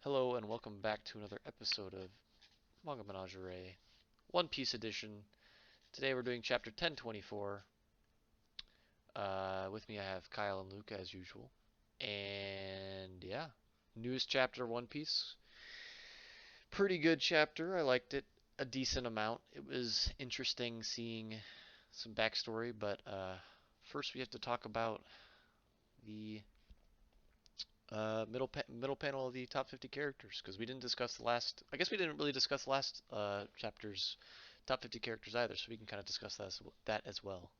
Hello and welcome back to another episode of Manga Menagerie, One Piece Edition. Today we're doing chapter 1024. With me I have Kyle and Luke as usual. And yeah, newest chapter One Piece. Pretty good chapter. I liked it a decent amount. It was interesting seeing some backstory, but first we have to talk about the middle panel of the top 50 characters because we didn't discuss the last. I guess we didn't really discuss the last chapter's top 50 characters either, so we can kind of discuss that as well.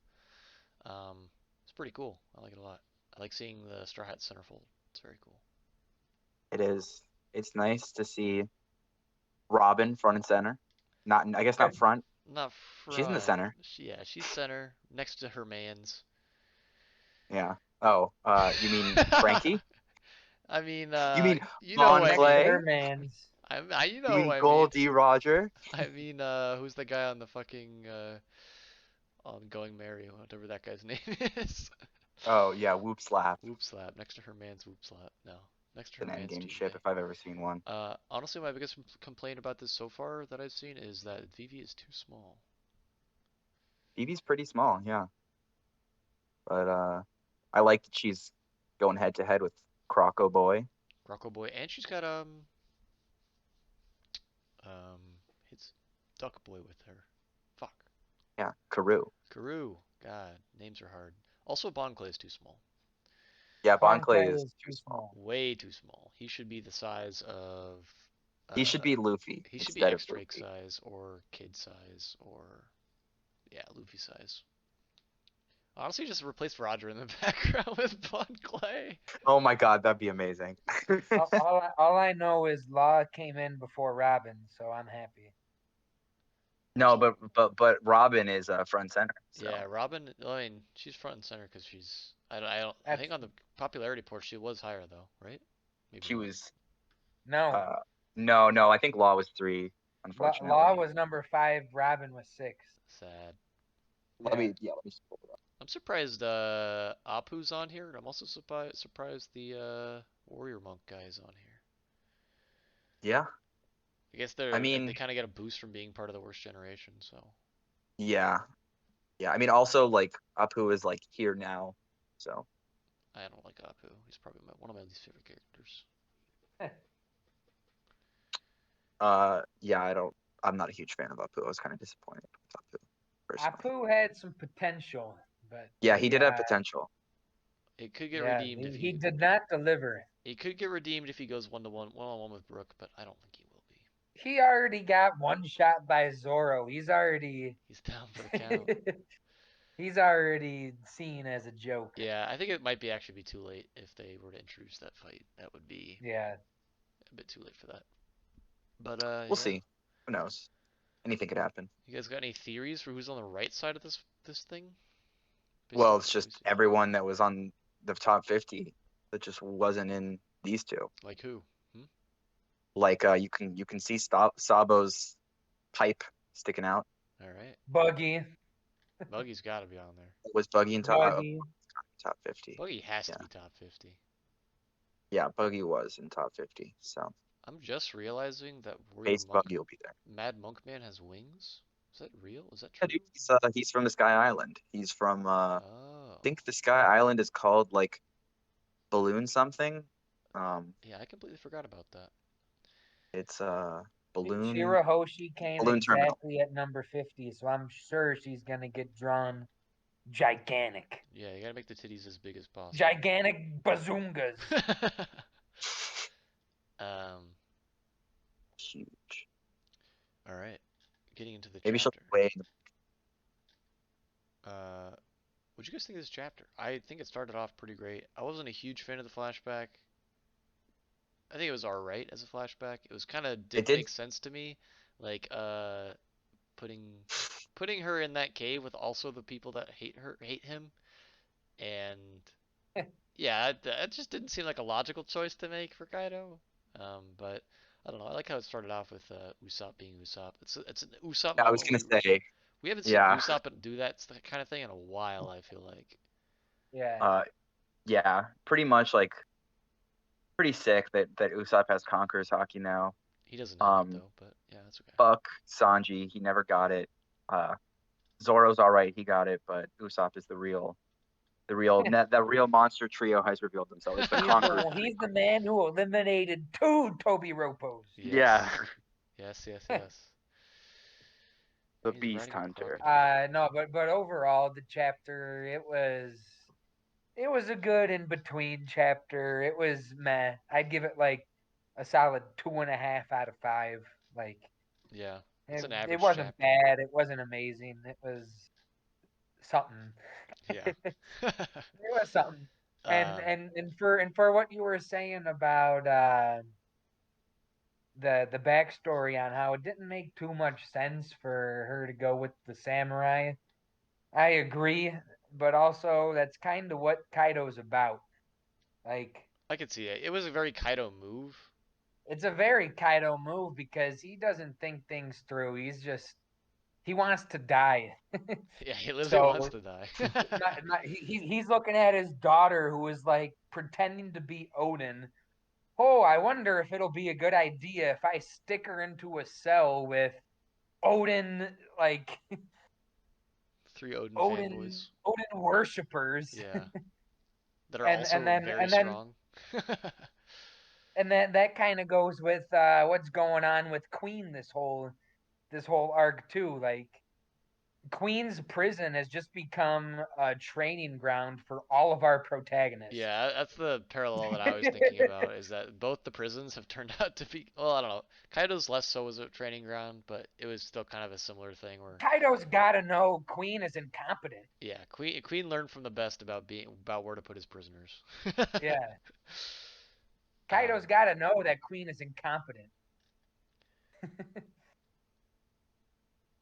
It's pretty cool. I like it a lot. I like seeing the Straw Hat centerfold. It's very cool. It is. It's nice to see Robin front and center. Not, I guess not front. Not She's in the front. center. Yeah, she's center next to her man's. Yeah. Oh, you mean Frankie? I mean, You mean you know who Bon I Next to mean. her Clay? man's. You You know who mean I mean. Goldie Roger? I mean, who's the guy on the fucking on Going Merry, whatever that guy's name is. Oh yeah, Whoop Slap. Whoop slap next to her man's whoop slap. No, next to her An man's endgame Tuesday. ship if I've ever seen one. Honestly, my biggest complaint about this so far that I've seen is that Vivi is too small. Phoebe's pretty small, yeah. But I like that she's going head to head with Croco Boy. Rocco Boy, and she's got um his Duck Boy with her. Fuck. Yeah, Karoo. Karoo. God, names are hard. Also, Bon Clay is too small. Yeah, Bon Bon Clay Clay is is too too small. small. Way too small. He should be the size of He should uh be Luffy he should be instead of X-Drake Luffy. size or Kid size or yeah, Luffy size. Honestly, just replace Roger in the background with Bon Clay. Oh my God, that'd be amazing. All I know is Law came in before Robin, so I'm happy. No, but Robin is front center. Yeah, So Robin. I mean, she's front and center because she's. I think That's on the popularity port she was higher though, right? Maybe she not. was no. uh no, I think Law was three, Law unfortunately. was number 5. Robin was 6. Sad. Yeah. Let me just pull it up. I'm surprised Apu's on here, and I'm also surprised the Warrior Monk guy is on here. Yeah. I guess I they mean, kind of get a boost from being part of the worst generation, so yeah. Yeah. I mean also like Apu is like here now. So I don't like Apu. He's probably one of my least favorite characters. yeah, I'm not a huge fan of Apu. I was kind of disappointed with Apu personally. Apu had some potential, but Yeah, he did have potential. It could get yeah, redeemed if he did not deliver. he could get redeemed if he goes one on one with Brook, but I don't think he will be. He already got one shot by Zoro. He's already He's down for the count. he's already seen as a joke. Yeah, I think it might be actually be too late if they were to introduce that fight. That would be Yeah. a bit too late for that. But We'll yeah. see. Who knows? Anything could happen. You guys got any theories for who's on the right side of this thing? Based Well, on it's what we just see. everyone that was on the top 50 that just wasn't in these two. Like who? Hmm? Like you can see Sabo's pipe sticking out. All right. Buggy. Buggy's got to be on there. Was Buggy in Buggy. top 50? Buggy has Yeah, to be top 50. yeah, Buggy was in top 50. So I'm just realizing that Warrior Base Monk, Buggy will be there. Mad Monk Man has wings. Is that real? Is that Yeah, true? dude, he's from the Sky Island. He's from I Oh. think the Sky Island is called like Balloon something. Um, Yeah, I completely forgot about that. it's Balloon Shirahoshi came Balloon Terminal. exactly at number 50, so I'm sure she's going to get drawn gigantic. Yeah, you gotta make the titties as big as possible. Gigantic bazoongas. um, Huge. all right. Getting into the Maybe she'll chapter. weigh. Uh, what'd you guys think of this chapter? I think it started off pretty great. I wasn't a huge fan of the flashback. I think it was alright as a flashback. It was kind of It didn't did. make sense to me, like putting putting her in that cave with also the people that hate him, and yeah, that just didn't seem like a logical choice to make for Kaido. But I don't know. I like how it started off with Usopp being Usopp. It's an Usopp I was moment gonna say, we haven't seen yeah, Usopp do that kind of thing in a while. I feel like. Yeah. uh, yeah, pretty much like pretty sick that Usopp has Conqueror's hockey now. He doesn't have it Um, though, but yeah, that's okay. fuck Sanji, he never got it. Uh, Zoro's all right, he got it, but Usopp is the real monster trio has revealed themselves. It's the Conqueror He's trio. the man who eliminated two Toby Ropos. Yeah, Yes. Yes, yes, yes. the He's Beast riding a Hunter. crocodile. No, but overall the chapter it was a good in between chapter. It was meh. I'd give it like a solid 2.5 out of 5. Like Yeah, it's an it average wasn't chapter. bad. It wasn't amazing. It was something. Yeah. It was something. And um, and and for what you were saying about the backstory on how it didn't make too much sense for her to go with the samurai. I agree, but also that's kind of what Kaido's about. Like I could see it. It was a very Kaido move. it's a very Kaido move because he doesn't think things through. He wants to die. Yeah, he literally wants So to die. he's looking at his daughter who is like pretending to be Odin. Oh, I wonder if it'll be a good idea if I stick her into a cell with Odin, like Three Odin Odin, fanboys. Odin worshippers, Yeah, that are and also very and then strong. that kind of goes with what's going on with Queen this whole arc too. Like Queen's prison has just become a training ground for all of our protagonists. Yeah, that's the parallel that I was thinking about, is that both the prisons have turned out to be, well, I don't know. Kaido's less so as a training ground, but it was still kind of a similar thing where, Kaido's got to know Queen is incompetent. yeah, Queen learned from the best about where to put his prisoners. Yeah, um, Kaido's got to know that Queen is incompetent.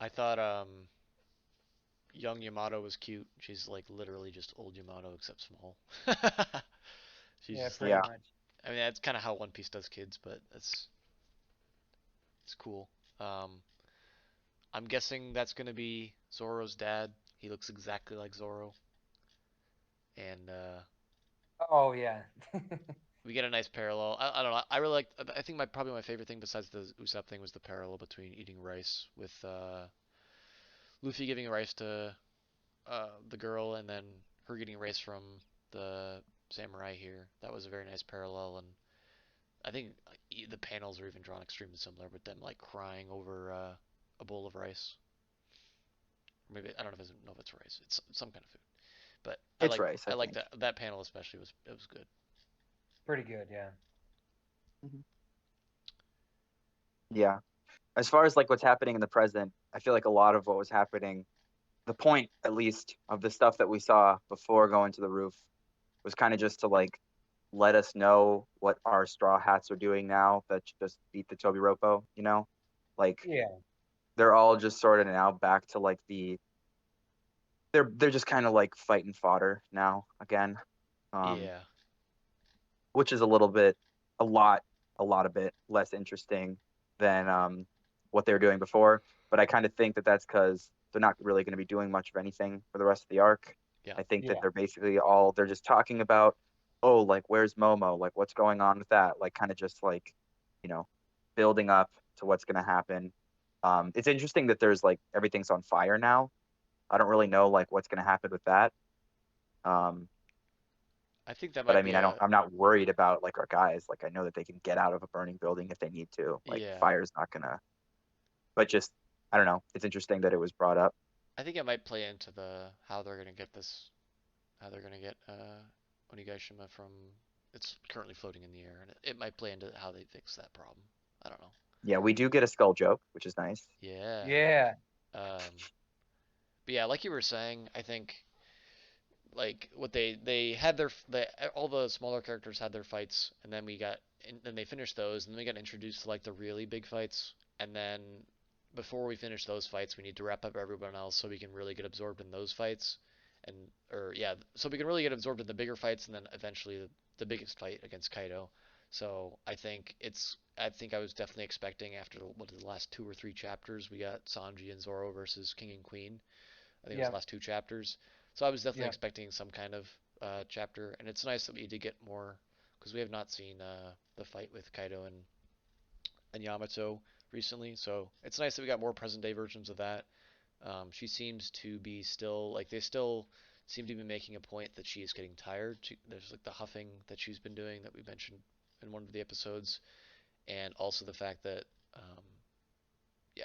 I thought young Yamato was cute. She's like literally just old Yamato except small. She's Yeah, just pretty Yeah, like, much. I mean, that's kind of how One Piece does kids, but it's cool. Um, I'm guessing that's gonna be Zoro's dad. He looks exactly like Zoro, and Oh yeah. we get a nice parallel. I don't know. I really like. I think probably my favorite thing besides the Usopp thing was the parallel between eating rice with Luffy giving rice to the girl, and then her getting rice from the samurai here. That was a very nice parallel, and I think the panels are even drawn extremely similar, with them like crying over a bowl of rice. Maybe I don't know if it's rice. It's some kind of food. But it's Rice, I I like think. that panel especially was it was good. Pretty good, yeah. Mhm. Yeah. As far as like what's happening in the present, I feel like a lot of what was happening, the point at least of the stuff that we saw before going to the roof was kind of just to like let us know what our straw hats are doing now that just beat the Toby Ropo, you know? Like Yeah, they're all just sort of now back to like they're just kind of like fighting fodder now again. Um, Yeah, which is a little bit a lot a bit less interesting than what they were doing before. But I kind of think that that's because they're not really going to be doing much of anything for the rest of the arc. yeah. I think that yeah, they're just talking about, oh, like where's Momo, like what's going on with that, like kind of just like, you know, building up to what's going to happen. It's interesting that there's like everything's on fire now. I don't really know like what's going to happen with that. Um, I think that but I might mean, be a I'm not worried about like our guys. Like I know that they can get out of a burning building if they need to. Like yeah. fire's not gonna. But just I don't know. It's interesting that it was brought up. I think it might play into the how they're gonna get Onigashima from it's currently floating in the air, and it might play into how they fix that problem. I don't know. Yeah, we do get a skull joke, which is nice. Yeah. yeah, But yeah, like you were saying, I think like what they had all the smaller characters had their fights, and then then they finished those, and then we got introduced to like the really big fights, and then before we finish those fights, we need to wrap up everyone else so we can really get absorbed in those fights, and or yeah, so we can really get absorbed in the bigger fights, and then eventually the biggest fight against Kaido. So I think I was definitely expecting after the last 2 or 3 chapters we got Sanji and Zoro versus King and Queen. I think it was yeah, the last 2 chapters. So I was definitely yeah, expecting some kind of chapter, and it's nice that we did get more because we have not seen the fight with Kaido and Yamato recently. So it's nice that we got more present day versions of that. She seems to be still like they still seem to be making a point that she is getting tired. There's like the huffing that she's been doing that we mentioned in one of the episodes, and also the fact that um, yeah,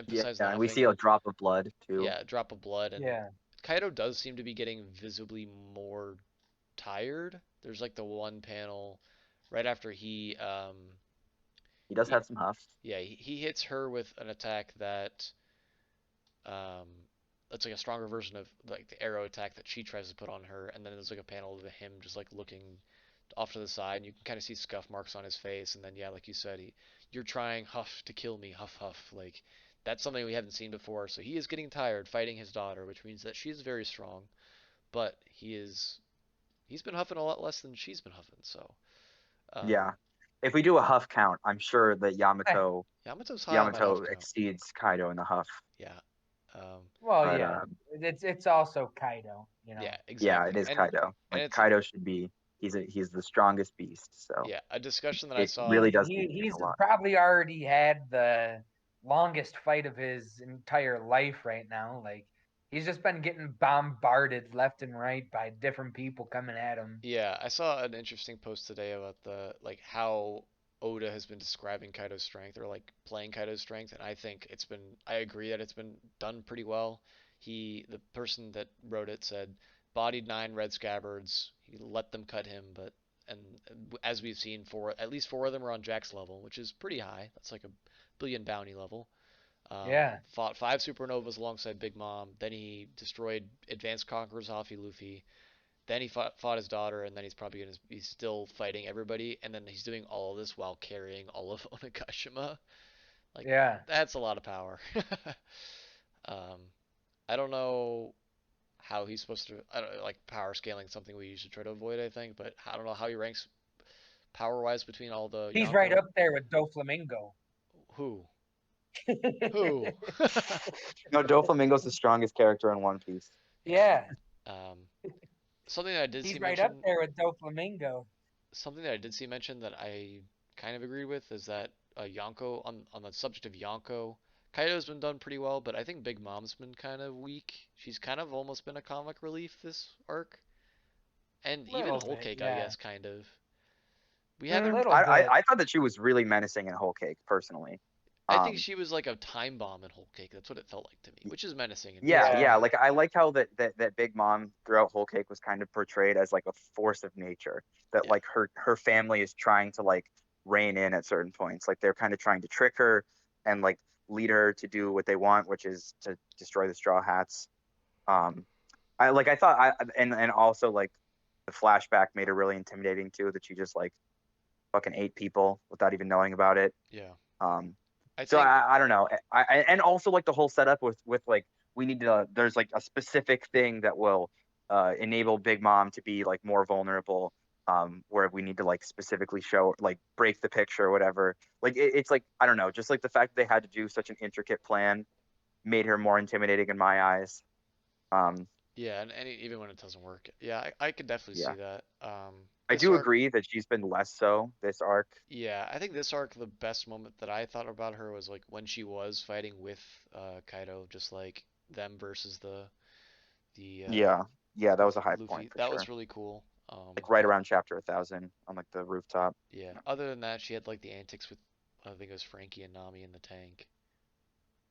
Yeah, emphasize the and we huffing. see a drop of blood too. Yeah, drop of blood, and Yeah. Kaido does seem to be getting visibly more tired. There's like the one panel right after He does he have some huff. yeah he hits her with an attack that um it's like a stronger version of like the arrow attack that she tries to put on her, and then there's like a panel of him just like looking off to the side, and you can kind of see scuff marks on his face, and then yeah, like you said, you're trying huff to kill me, huff huff, like that's something we haven't seen before. So he is getting tired fighting his daughter, which means that she is very strong, but he's been huffing a lot less than she's been huffing. So um, Yeah. If we do a huff count, I'm sure that Yamato's high on that huff Yamato count. exceeds Kaido in the huff. Yeah. Well, But yeah. It's also Kaido, you Yeah, know. yeah, exactly. it is Kaido. And Like it's Kaido should be. He's the strongest beast. So yeah, a discussion that I it saw. really does mean He's a lot. probably already had the longest fight of his entire life right now. Like he's just been getting bombarded left and right by different people coming at him. Yeah, I saw an interesting post today about the like how Oda has been describing Kaido's strength or like playing Kaido's strength, and I think I agree that it's been done pretty well. The person that wrote it said bodied 9 red scabbards. He let them cut him, but and as we've seen, at least 4 of them are on Jack's level, which is pretty high. That's like a billion bounty level. Yeah. Fought 5 supernovas alongside Big Mom. Then he destroyed Advanced Conquerors Hafi Luffy. Then he fought his daughter, and then he's still fighting everybody, and then he's doing all of this while carrying all of Onigashima. Like Yeah. that's a lot of power. um, I don't know how he's supposed to. I don't like power scaling something we usually try to avoid. I think, but I don't know how he ranks power wise between all the He's right Yonko. up there with Doflamingo. Who? Who? No, Doflamingo's the strongest character in One Piece. Yeah. Yeah. Um, something that I did see He's right up mentioned there with Doflamingo. something that I did see mentioned that I kind of agreed with is that Yonko on the subject of Yonko, Kaido's been done pretty well, but I think Big Mom's been kind of weak. She's kind of almost been a comic relief this arc, and even Little Whole bit, Cake, I yeah. guess, kind of. We A haven't. little bit. I thought that she was really menacing in Whole Cake, personally. I think Um, she was like a time bomb in Whole Cake. That's what it felt like to me, which is menacing and yeah, feasible. Yeah. yeah. Like I like how that Big Mom throughout Whole Cake was kind of portrayed as like a force of nature. That Yeah, like her family is trying to like rein in at certain points. Like they're kind of trying to trick her and like lead her to do what they want, which is to destroy the Straw Hats. Um, I thought and also like the flashback made her really intimidating too. That she just like fucking ate people without even knowing about it. yeah. Um, I so think I don't know. And also like the whole setup with like we need to there's like a specific thing that will enable Big Mom to be like more vulnerable. Where we need to like specifically show like break the picture or whatever. Like it's like I don't know, just like the fact that they had to do such an intricate plan made her more intimidating in my eyes. Um, yeah, and even when it doesn't work, yeah, I could definitely yeah, see that. I This do arc agree that she's been less so this arc. Yeah, I think this arc, the best moment that I thought about her was like when she was fighting with Kaido, just like them versus the Yeah, yeah, that was a high point Luffy. for That was sure. really cool. Like right around chapter 1,000 on like the rooftop. Yeah. Other than that, she had like the antics with I think it was Frankie and Nami in the tank,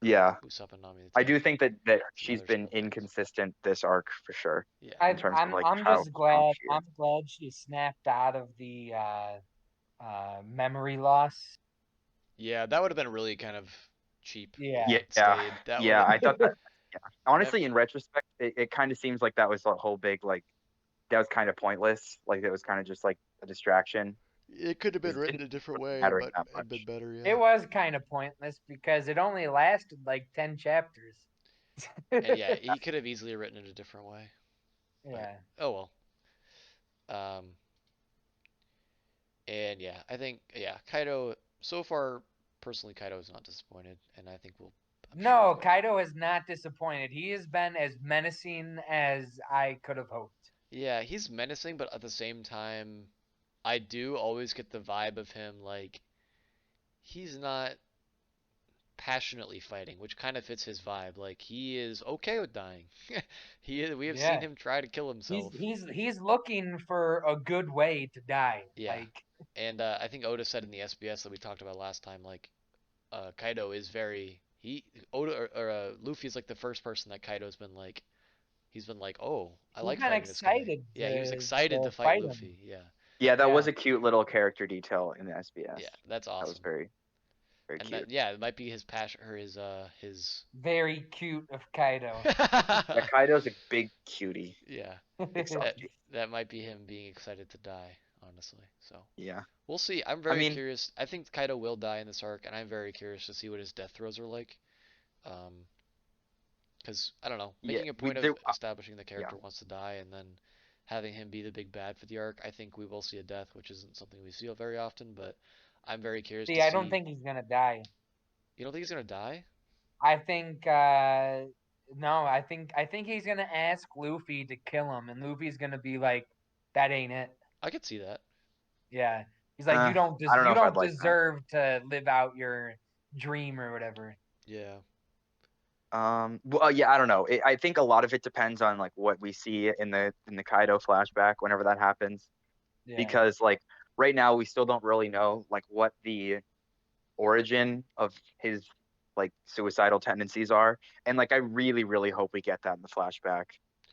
or Yeah, Usopp and Nami in the I do tank. think that Some she's other been small things. inconsistent this arc for sure Yeah. in terms of like I'm how just strong glad she is. I'm glad she snapped out of the memory loss. Yeah, that would have been really kind of cheap if Yeah. it Yeah, stayed. That would yeah, have I thought that. Yeah, mem honestly, in retrospect, it kind of seems like that was a whole big like that was kind of pointless. Like it was kind of just like a distraction. it could have been It written didn't a different really way, matter but that it'd been much. better, yeah. It was kind of pointless because it only lasted like 10 chapters. And yeah, he could have easily written it a different way, but Yeah. oh well. Um, And yeah, I think yeah, Kaido so far personally Kaido is not disappointed, and I think I'm sure No, Kaido has not disappointed. He has been as menacing as I could have hoped. yeah, he's menacing, but at the same time I do always get the vibe of him like he's not passionately fighting, which kind of fits his vibe. Like he is okay with dying. We have seen Yeah. him try to kill He's himself. he's he's looking for a good way to die. Yeah. Like And I think Oda said in the SBS that we talked about last time, like Kaido is very he Oda or Luffy is like the first person that Kaido's been like he's been like, oh, I he's like been fighting this guy. excited Yeah, he was excited to to fight fight him. Luffy. Yeah, Yeah, that was Yeah. a cute little character detail in the yeah, SBS. that's That was awesome. very, very And cute. that yeah, it might be his passion or his Very cute of Kaido. Yeah, Kaido's a big cutie, yeah, big that softie. that might be him being excited to die. Honestly, so Yeah. we'll see. I'm I very mean, curious. I think Kaido will die in this arc, and I'm very curious to see what his death throes are like. Um, because I don't know, yeah, making a we point of there. establishing the Yeah, character wants to die and then having him be the big bad for the arc, I think we will see a death, which isn't something we see very often. But I'm very curious to See, I don't see. think he's gonna die. You don't think he's gonna die? I think no, I think he's gonna ask Luffy to kill him, and Luffy's gonna be like, "That ain't it." I could see that. Yeah, he's like, I don't know you if I'd don't like that. deserve to live out your dream or whatever." Yeah, Well, yeah, I don't know. I think a lot of it depends on like what we see in the Kaido flashback whenever that happens, Yeah, because like right now we still don't really know like what the origin of his like suicidal tendencies are, and like I really, really hope we get that in the flashback.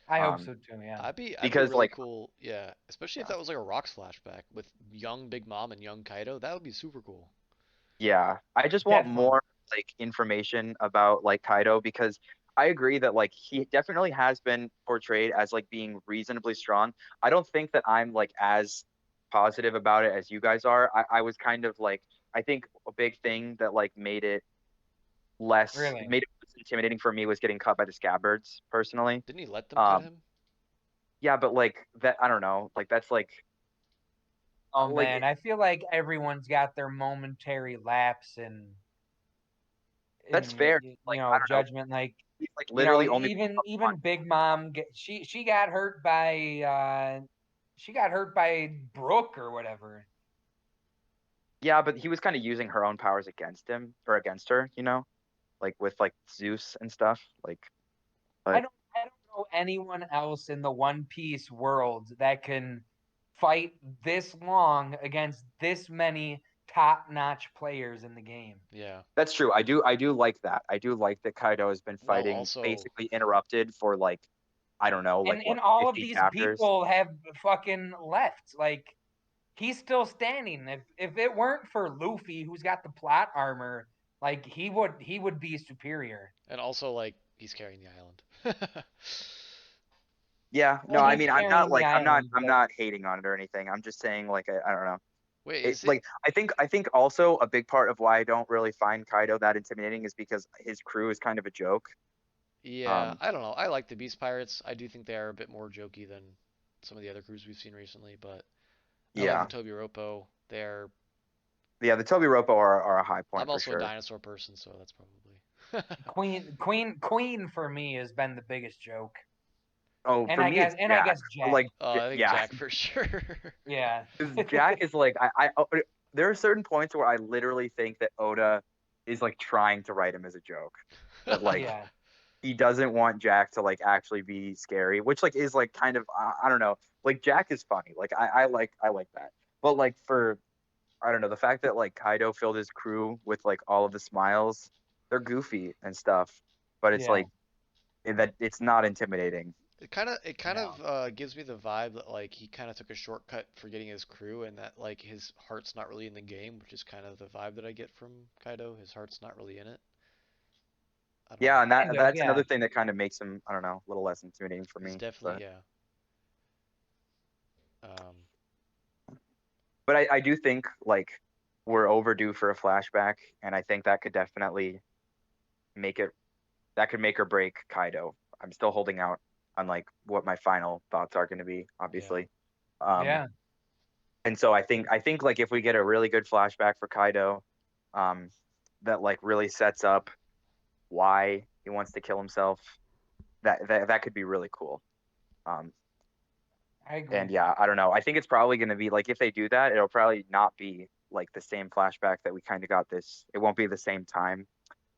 I hope Um, so too. Yeah, I'd be because really like cool. Yeah, especially if yeah, that was like a Rocks flashback with young Big Mom and young Kaido. That would be super cool. yeah, I just want definitely. more like information about like Kaido, because I agree that like he definitely has been portrayed as like being reasonably strong. I don't think that I'm like as positive about it as you guys are. I was kind of like, I think a big thing that like Really. made it less intimidating for me was getting cut by the scabbards personally. Didn't he let them cut Um, him? yeah, but like that, I don't know, like that's Oh like man, I feel like everyone's got their momentary lapse that's in fair. Like I don't know, judgment. Like he's like literally only even Big Mom, she got hurt by Brooke or whatever. yeah, but he was kind of using her own powers against him or against her, like with like Zeus and stuff. Like, I but don't I don't know anyone else in the One Piece world that can fight this long against this many top-notch players in the game. Yeah. that's true. I do like that. I do like that Kaido has been Well, fighting also, basically interrupted for like I don't know, like And what, all of 50 these chapters. people have fucking left. Like he's still standing. If it weren't for Luffy, who's got the plot armor, like he would be superior. and also like he's carrying the island. Yeah, no, Well, I he's mean, I'm not carrying the like I'm not island, I'm but not hating on it or anything. I'm just saying like I don't know. Wait, It is it? like I think also a big part of why I don't really find Kaido that intimidating is because his crew is kind of a joke. Yeah, Um, I don't know. I like the Beast Pirates. I do think they are a bit more jokey than some of the other crews we've seen recently, but I like the yeah, Toby Roppo. They're yeah, the Toby Roppo are a high I'm point for also a sure. dinosaur person, so that's probably Queen for me has been the biggest joke. Oh, And for I me it's guess and I Jack. guess But Jack. like, I think yeah, Jack for sure. Yeah. because Jack is like there are certain points where I literally think that Oda is like trying to write him as a joke. That like Yeah. he doesn't want Jack to like actually be scary, which like is like kind of I don't know. Like Jack is funny. Like I like that. But like for I don't know, the fact that like Kaido filled his crew with like all of the smiles, they're goofy and stuff, but it's Yeah. like that it's not intimidating. No. It kind of gives me the vibe that like he kind of took a shortcut for getting his crew and that like his heart's not really in the game, which is kind of the vibe that I get from Kaido. His heart's not really in it. I don't know. Yeah, and that Kind of, that's yeah. another thing that kind of makes him, I don't know, a little less intimidating for It's me. definitely But yeah. Um, but I do think like we're overdue for a flashback, and I think that could definitely make it that could make or break Kaido. I'm still holding out on like what my final thoughts are going to be, yeah. obviously. Um, Yeah. and so I think like if we get a really good flashback for Kaido, um, that like really sets up why he wants to kill himself, that could be really cool. Um, I agree. And yeah, I don't know. I think it's probably going to be like if they do that, it'll probably not be like the same flashback that we kind of got this. It won't be the same time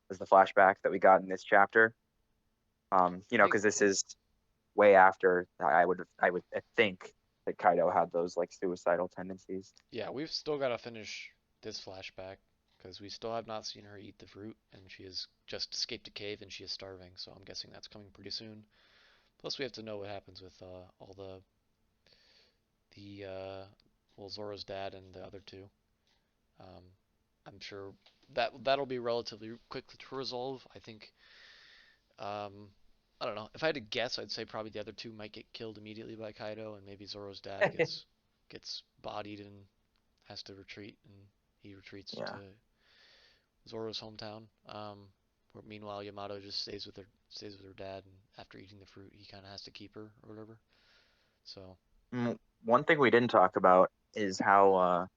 as the flashback that we got in this chapter. I think Because this is way after I would think that Kaido had those like suicidal tendencies. yeah, we've still got to finish this flashback because we still have not seen her eat the fruit, and she has just escaped a cave and she is starving. So I'm guessing that's coming pretty soon. Plus, we have to know what happens with all the well, Zoro's dad and the other two. Um, I'm sure that'll be relatively quick to resolve. I think. I don't know. If I had to guess, I'd say probably the other two might get killed immediately by Kaido, and maybe Zoro's dad gets bodied and has to retreat, and he retreats to Yeah. Zoro's hometown. Where meanwhile Yamato just stays with her dad, and after eating the fruit, he kind of has to keep her or whatever. So One thing we didn't talk about is how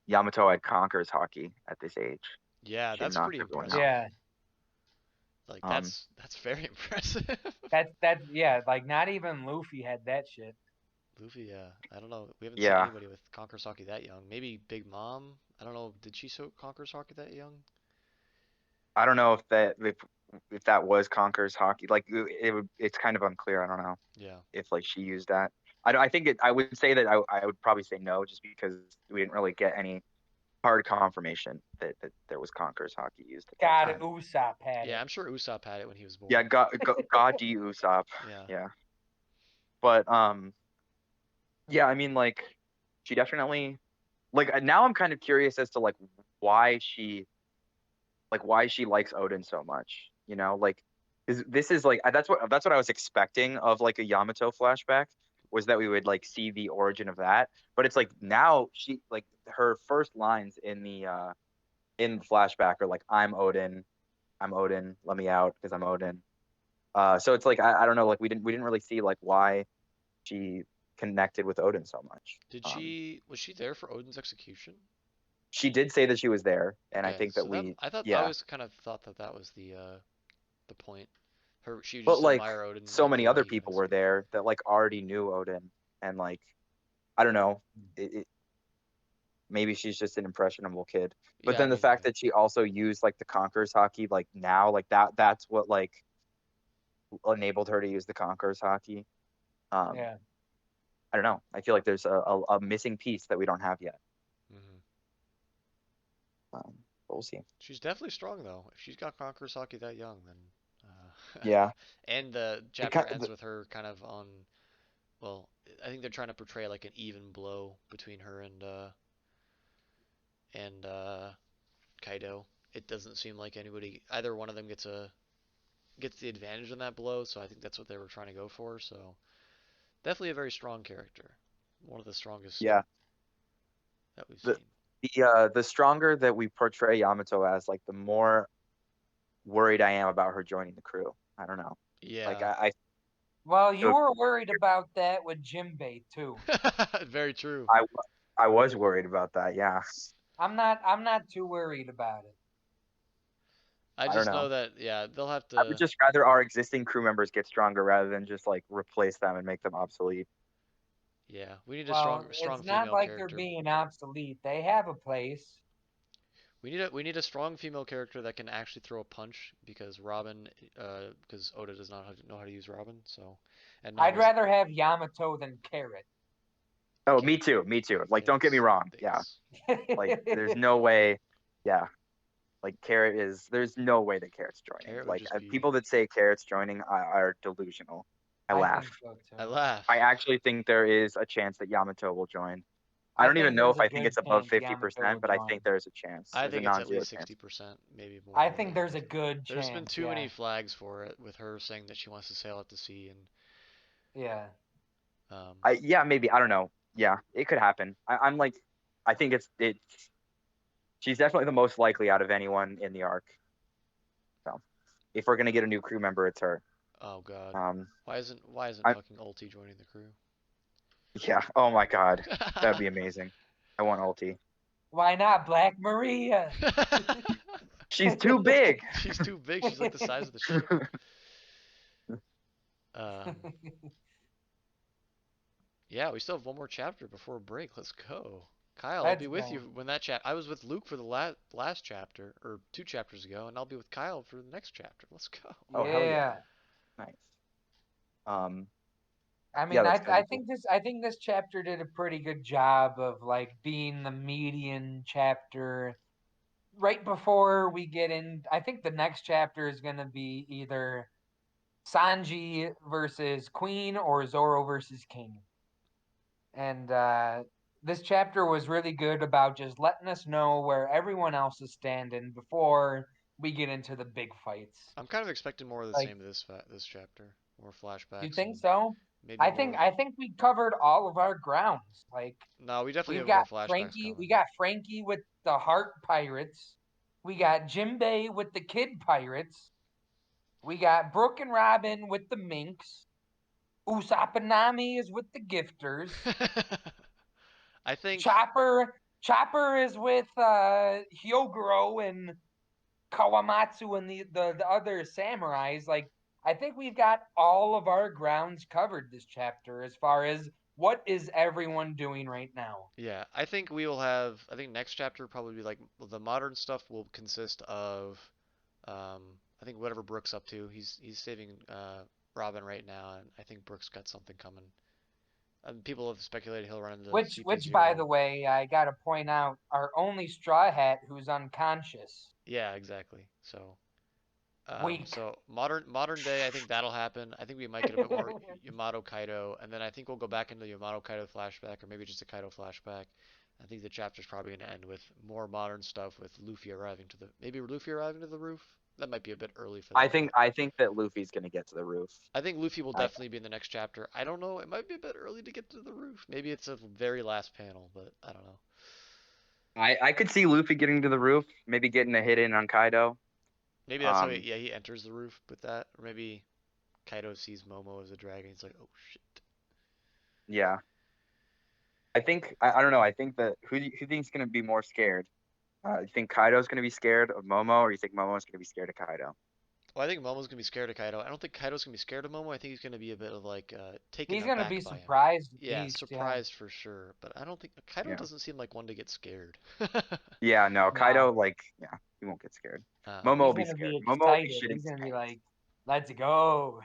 Yamato had conquers hockey at this age. yeah, She had that's knocked pretty everyone out. impressive. Yeah, Like Um, that's very impressive. that's yeah. Like not even Luffy had that shit. Luffy, yeah, I don't know. We haven't seen yeah, anybody with conquer Saki that young. Maybe Big Mom. I don't know. Did she conquer Saki that young? I don't know if that was Conquer's hockey. Like it's kind of unclear. I don't know Yeah. if like she used that. I think I would say that I would probably say no, just because we didn't really get any hard confirmation that there was Conquer's hockey used at that God, time. Usopp had Yeah, it. I'm sure Usopp had it when he was Yeah, born. God D Usopp. Yeah. Yeah, but yeah, I mean like she definitely like now I'm kind of curious as to like why she why she likes Odin so much. Like this is like that's what I was expecting of like a Yamato flashback was that we would like see the origin of that. But it's like now she like her first lines in the flashback are like I'm Odin, let me out because I'm Odin. So it's like I don't know, like we didn't really see like why she connected with Odin so much. Was she there for Odin's execution? She did say that she was there, and I Okay, think that so that we I yeah. always kind of thought that was the point. She would But just like admire Odin so like many the way other he can people were execute. there that like already knew Odin, and like I don't know, maybe she's just an impressionable kid. But Yeah, I then the mean, fact yeah. that she also used like the Conquerors hockey like now, like that's what like enabled her to use the Conquerors hockey. Um, Yeah. I don't know. I feel like there's a missing piece that we don't have yet. Hmm. But we'll see. She's definitely strong though. If she's got Conqueror Saki that young, then Yeah, and the it chapter kind ends with her kind of on. Well, I think they're trying to portray like an even blow between her and Kaido. It doesn't seem like either one of them gets the advantage in that blow, so I think that's what they were trying to go for. So definitely a very strong character, one of the strongest yeah. that we've The seen. the stronger that we portray Yamato as, like the more worried I am about her joining the crew. I don't know. Like Yeah, Well, it you would, were worried about that with Jimbei too. very true. I I was worried about that. Yeah, I'm not too worried about it. I I don't just know. know that yeah they'll have I would to. just rather our existing crew members get stronger rather than just like replace them and make them obsolete. Yeah, we need a Well, strong it's not female like they're character. being obsolete. They have a place. We need a strong female character that can actually throw a punch because because Oda does not know how to use Robin. So, and I'd Nami's rather have Yamato than Carrot. Oh, Carrot. me too. Me too. Like, don't get me Thanks. wrong. Yeah, Thanks. like there's no way. Yeah, like Carrot is. There's no way that Carrot's joining. Carrot would Like just people be. that say Carrot's joining are delusional. I I laugh. think so I too. I laugh. actually think there is a chance that Yamato will join. I I don't even think know there's if a I think good it's above chance Yamato 50%, will but I think join. there's a chance. I There's a think it's at non-zero least chance. 60%, maybe more. I think there's a good There's been chance. too Yeah. many flags for it with her saying that she wants to sail out to sea and Yeah. um Yeah, maybe. I don't know. Yeah, it could happen. I'm like, I think it's she's definitely the most likely out of anyone in the arc. So if we're gonna get a new crew member, it's her. oh god. Um, Why isn't I fucking Ulti joining the crew? yeah. Oh my God, that'd be amazing. I want Ulti. Why not Black Maria? She's too big. She's too big. She's like the size of the ship. Um Yeah, we still have one more chapter before break. Let's go. Kyle, I'll be Let's with go. you when that chap. I was with Luke for the last chapter, or 2 chapters ago, and I'll be with Kyle for the next chapter. Let's go. Oh, hell yeah. Yeah. Nice. Um, I yeah, mean, that's gonna be cool. I think this chapter did a pretty good job of like being the median chapter right before we get in. I think the next chapter is going to be either Sanji versus Queen or Zoro versus King. And this chapter was really good about just letting us know where everyone else is standing before we get into the big fights. I'm kind of expecting more of the Like, same this chapter, more do you flashbacks think and so? maybe more of. I think we covered all of our grounds. Like No, we definitely we've have more got flashbacks We coming. got Frankie with the Heart Pirates. We got Jimbei with the Kid Pirates. We got Brooke and Robin with the Minks. Usopp and Nami is with the Gifters. I think, Chopper is with Hyogoro and Kawamatsu and the other samurais. Like I think we've got all of our grounds covered this chapter as far as what is everyone doing right now. yeah, I think we will have. I think next chapter will probably be like the modern stuff will consist of, um, I think whatever Brooks up to. He's saving Robin right now, and I think Brooks got something coming. People have speculated he'll run into Which by the CP0. way, I gotta point out, our only Straw Hat who's unconscious. Yeah, exactly. So, Weak. so modern day, I think that'll happen. I think we might get a bit more Yamato Kaido, and then I think we'll go back into the Yamato Kaido flashback, or maybe just a Kaido flashback. I think the chapter's probably going to end with more modern stuff with Luffy arriving to the maybe Luffy arriving to the roof. That might be a bit early for that, but I think that Luffy's gonna get to the roof. I think Luffy will I definitely be in the next chapter. I don't know. It might be a bit early to get to the roof. Maybe it's a very last panel, but I don't know. I could see Luffy getting to the roof, maybe getting a hit in on Kaido. Maybe that's how Um, yeah, he enters the roof with that, or maybe Kaido sees Momo as a dragon. He's like, oh shit. yeah. I don't know. I think that who thinks gonna be more scared? You think Kaido's gonna be scared of Momo, or you think Momo's gonna be scared of Kaido? Well, I think Momo's gonna be scared of Kaido. I don't think Kaido's gonna be scared of Momo. I think he's gonna be a bit of like taken He's gonna be aback by him. surprised at Yeah, least, yeah. surprised for sure. But I don't think Kaido Yeah. doesn't seem like one to get scared. Yeah, no, Kaido, No. like, yeah, he won't get scared. um, Momo will He's be gonna scared. be Momo will be excited. shitting He's his gonna be pants. like, let's go.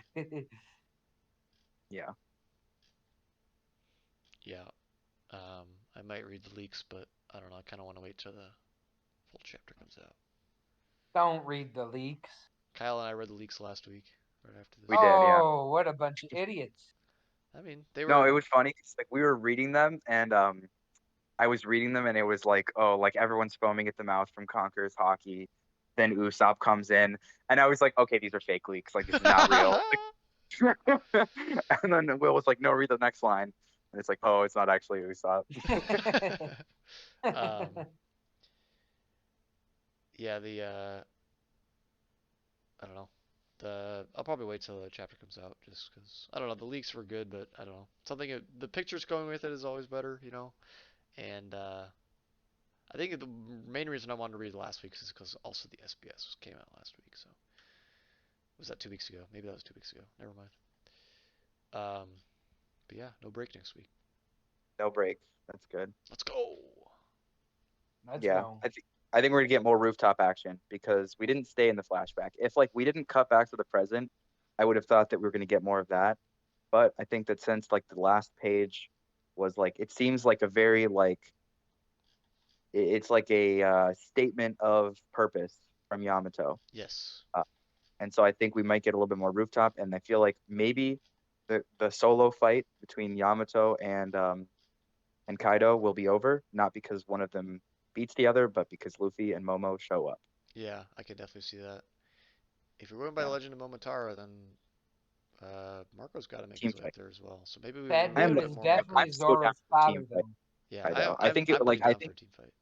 Yeah. yeah. I might read the leaks, but I don't know. I kind of want to wait till the full chapter comes out. Don't read the leaks. Kyle and I read the leaks last week, right after We this. did, yeah. Oh, what a bunch of idiots. I mean, they No, it were. was funny 'cause, like we were reading them and I was reading them and it was like, oh, like everyone's foaming at the mouth from Conqueror's hockey. Then Usopp comes in and I was like, okay, these are fake leaks. Like this is not real. And then Will was like, no, read the next line. And it's like, oh, it's not actually Usopp. um, yeah, I don't know. I'll probably wait till the chapter comes out, just because I don't know. The leaks were good, but I don't know. The pictures going with it is always better, you know. And I think the main reason I wanted to read it last week is because also the SBS came out last week. So was that 2 weeks ago? Maybe that was 2 weeks ago. Never mind. Um, but yeah, no break next week. No breaks. That's good. Let's go. Let's Yeah. go. I think we're gonna get more rooftop action because we didn't stay in the flashback. If like we didn't cut back to the present, I would have thought that we were gonna get more of that. But I think that since like the last page was like it seems like a very like it's like a statement of purpose from Yamato. Yes. Uh, and so I think we might get a little bit more rooftop. And I feel like maybe the solo fight between Yamato and Kaido will be over, not because one of them beats the other, but because Luffy and Momo show up. Yeah, I can definitely see that. If you're going by the Yeah, Legend of Momotaro, then Marco's got to make team his way up fight. there as well. So maybe we That learn a dude bit is more Marco. definitely I'm so down Zoro's for a father, team fight, though. Yeah, Kaido. I'm pretty down for a team fight.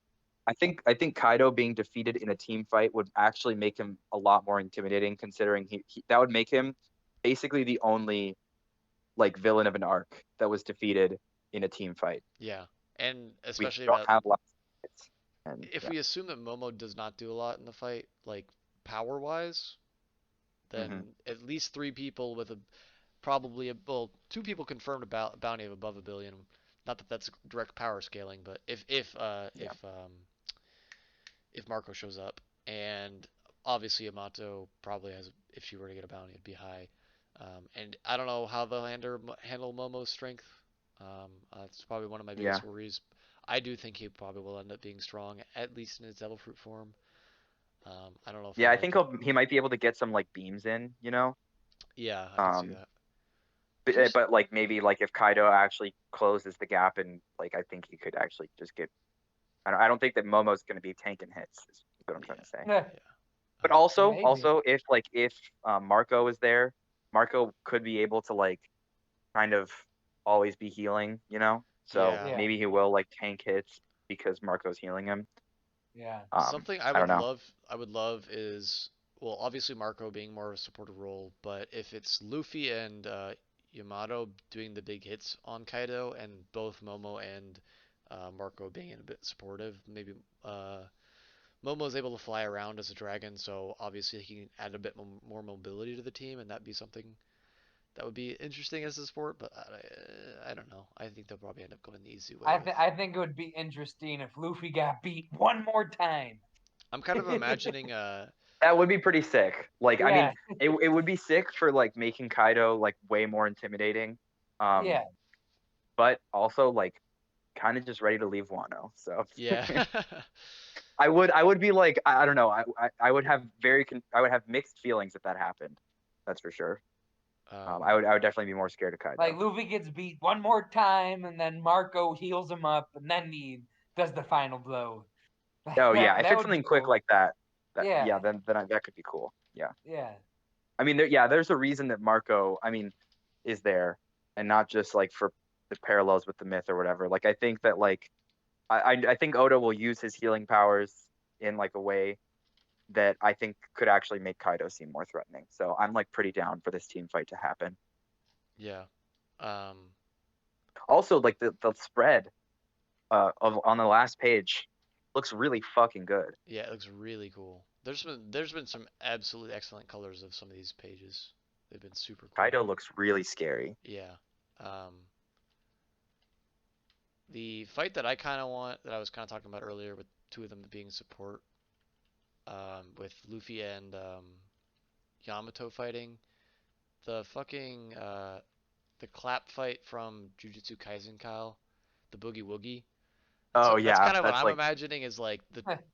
I think Kaido being defeated in a team fight would actually make him a lot more intimidating, considering that would make him basically the only like villain of an arc that was defeated in a team fight. Yeah, and We especially don't about have lots of fights. And if yeah. we assume that Momo does not do a lot in the fight, like power wise, then Hmm. at least three people with a probably well, two people confirmed about bounty of above 1 billion. Not that that's direct power scaling, but Yeah. if Marco shows up, and obviously Yamato probably has, if she were to get a bounty, it'd be high. And I don't know how they'll handle Momo's strength. That's probably one of my Yeah. biggest worries. I do think he probably will end up being strong, at least in his Devil Fruit form. I don't know if Yeah, he'll I like think get. he might be able to get some like beams in, Yeah, I could see Um, that. but, He's but like maybe like if Kaido actually closes the gap and like I think he could actually just get. I don't think that Momo's going to be tanking hits. Is what I'm trying yeah, to say. Eh, yeah. But also, maybe. also if Marco is there, Marco could be able to like kind of always be healing, So Yeah. Yeah, maybe he will like tank hits because Marco's healing him. yeah, Something I don't know. I would love is, well, obviously Marco being more of a supportive role, but if it's Luffy and Yamato doing the big hits on Kaido, and both Momo and Marco being a bit supportive, maybe uh, Momo's able to fly around as a dragon, so obviously he can add a bit more mobility to the team, and that'd be something that would be interesting as a sport. But I don't know. I think they'll probably end up going the easy way with. I think it would be interesting if Luffy got beat one more time. I'm kind of imagining That would be pretty sick. Like, I mean, Yeah, it would be sick for like making Kaido like way more intimidating. Um, yeah. but also like kind of just ready to leave Wano. So yeah. I would be like I don't know. I would have I would have mixed feelings if that happened. That's for sure. um, I would definitely be more scared of Like Kaido. Luffy gets beat one more time, and then Marco heals him up, and then he does the final blow. Oh yeah, if That it's would be something quick cool. like that, yeah, Yeah, that could be cool. Yeah. yeah. I mean, there's a reason that Marco, I mean, is there, and not just like for the parallels with the myth or whatever. Like, I think that like I think Oda will use his healing powers in like a way that I think could actually make Kaido seem more threatening. So I'm like pretty down for this team fight to happen. yeah. Um, Also, like the spread of on the last page looks really fucking good. yeah, it looks really cool. There's been some absolutely excellent colors of some of these pages. They've been super cool. Kaido looks really scary. Yeah. Um, the fight that I kind of want, that I was kind of talking about earlier, with two of them being support, with Luffy and Yamato fighting, the fucking the clap fight from Jujutsu Kaisen, Kyle, the boogie woogie. Oh That's yeah, kind of what that's I'm like imagining, is like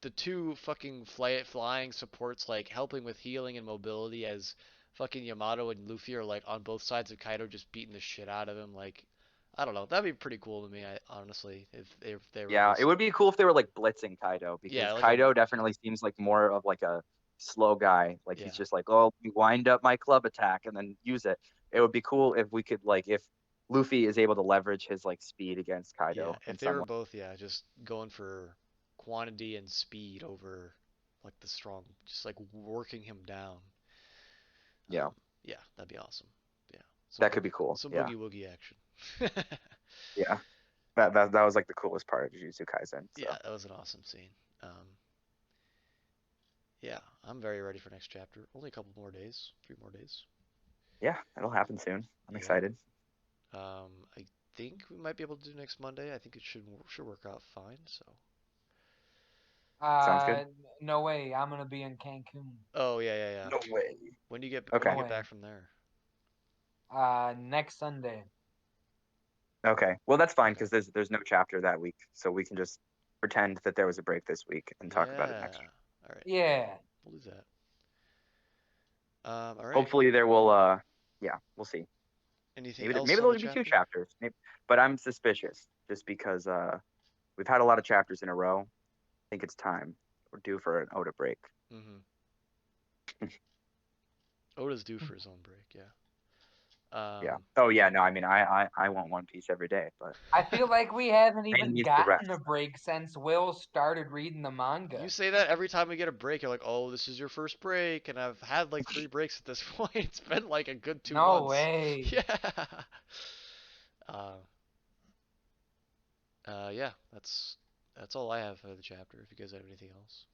the two fucking flying supports, like helping with healing and mobility, as fucking Yamato and Luffy are like on both sides of Kaido, just beating the shit out of him. Like, I don't know, that'd be pretty cool to me. Honestly, if they were yeah, it just, would be cool if they were like blitzing Kaido yeah, because like a, Kaido definitely seems like more of like a slow guy. Like he's yeah, just like, oh, you wind up my club attack and then use it. It would be cool if we could like if Luffy is able to leverage his like speed against yeah, Kaido if in they some were way. both, yeah, just going for quantity and speed over like the strong, just like working him down. Yeah, Yeah, that'd be awesome. Yeah, that could be cool. some Yeah, boogie woogie action. yeah. That was like the coolest part of Jujutsu Kaisen. Yeah, So that was an awesome scene. Yeah, I'm very ready for next chapter. Only a couple more days, 3 more days. yeah, it'll happen soon. I'm Yeah. excited. I think we might be able to do next Monday. I think it should work out fine. So. Sounds good. Uh, no way. I'm gonna be in Cancun. Oh yeah, yeah, yeah. No way. When do Okay. No you get way. back from there? Next Sunday. Okay. Well, that's fine Okay. because there's no chapter that week, so we can just pretend that there was a break this week and talk about it Yeah. next week. All right. Yeah. We'll do that. All right. Hopefully there will yeah, we'll see. Anything Maybe else on the there'll be two chapter? chapters. Maybe, but I'm suspicious just because we've had a lot of chapters in a row. I think it's time. We're due for an Oda break. Mm-hmm. Oda's due for his own break. Yeah. Yeah. Um. Oh yeah, no, I mean I want One Piece every day, but I feel like we haven't man even needs to gotten a rest. break since Will started reading the You manga. say that every time we get a break. You're like, "Oh, this is your first break," and I've had like 3 breaks at this point. It's been like a good two No months. way. Yeah. Uh. Yeah. That's all I have for the chapter. If you guys have anything else.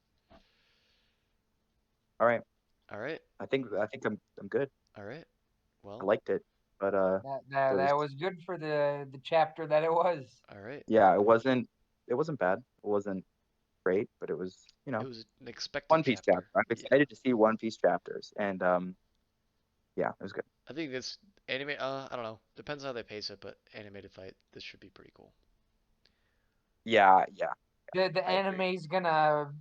All right. All right. I think I'm good. All right. I Well, liked it. But That it was that was good for the chapter that it was. All right. yeah, it wasn't bad. It wasn't great, but it was It was an expected One Piece chapter. chapter. I'm Yeah. excited to see One Piece chapters, and yeah, it was good. I think this anime. I don't know. Depends on how they pace it, but animated fight. This should be pretty cool. Yeah, yeah, The I agree. anime's gonna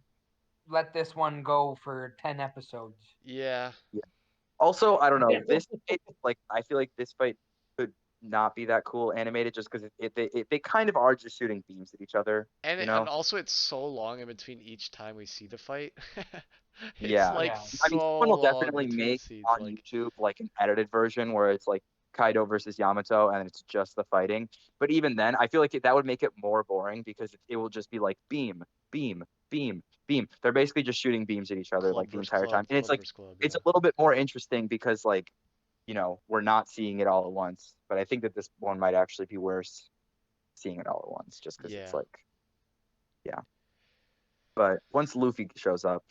let this one go for 10 episodes. Yeah. Yeah. Also, I don't know. I feel like this fight could not be that cool animated just because they kind of are just shooting beams at each other, And you and know? also it's so long in between each time we see the fight. It's Yeah. like Yeah. I mean, so someone will long definitely between make scenes. on Like, YouTube like an edited version where it's like Kaido versus Yamato and it's just the fighting. But even then, I feel like that would make it more boring because it will just be like beam, beam, beam, beam. They're basically just shooting beams at each other club like the versus entire time. club, And it's club like versus club. it's Yeah. a little bit more interesting because like, we're not seeing it all at once. But I think that this one might actually be worse seeing it all at once just because it's Yeah. like, yeah. But once Luffy shows up,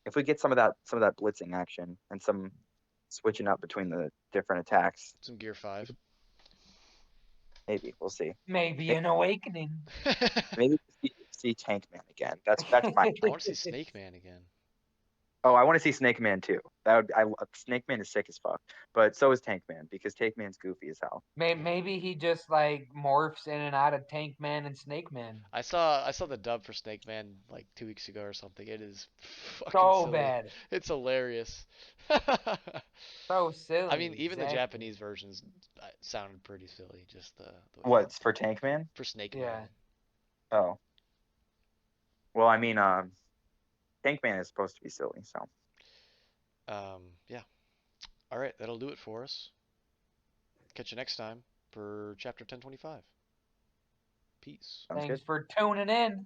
if we get some of that blitzing action and some switching up between the different attacks, Some Gear 5. maybe we'll see. Maybe Maybe, an awakening. maybe we'll see Tank Man again. That's my. I want to see Snake Man again. Oh, I want to see Snake Man too. Snake Man is sick as fuck, but so is Tank Man because Tank Man's goofy as hell. Yeah. Maybe he just like morphs in and out of Tank Man and Snake Man. I saw the dub for Snake Man like 2 weeks ago or something. It is fucking So silly. bad. It's hilarious. So I mean, silly, even the exactly. Japanese versions sounded pretty silly. Just the way What's for Tank Man? for Snake Man. Yeah. Oh, well, I mean, Tank Man is supposed to be silly, so Yeah. All right, that'll do it for us. Catch you next time for chapter 1025. Peace. sounds Thanks good. for tuning in.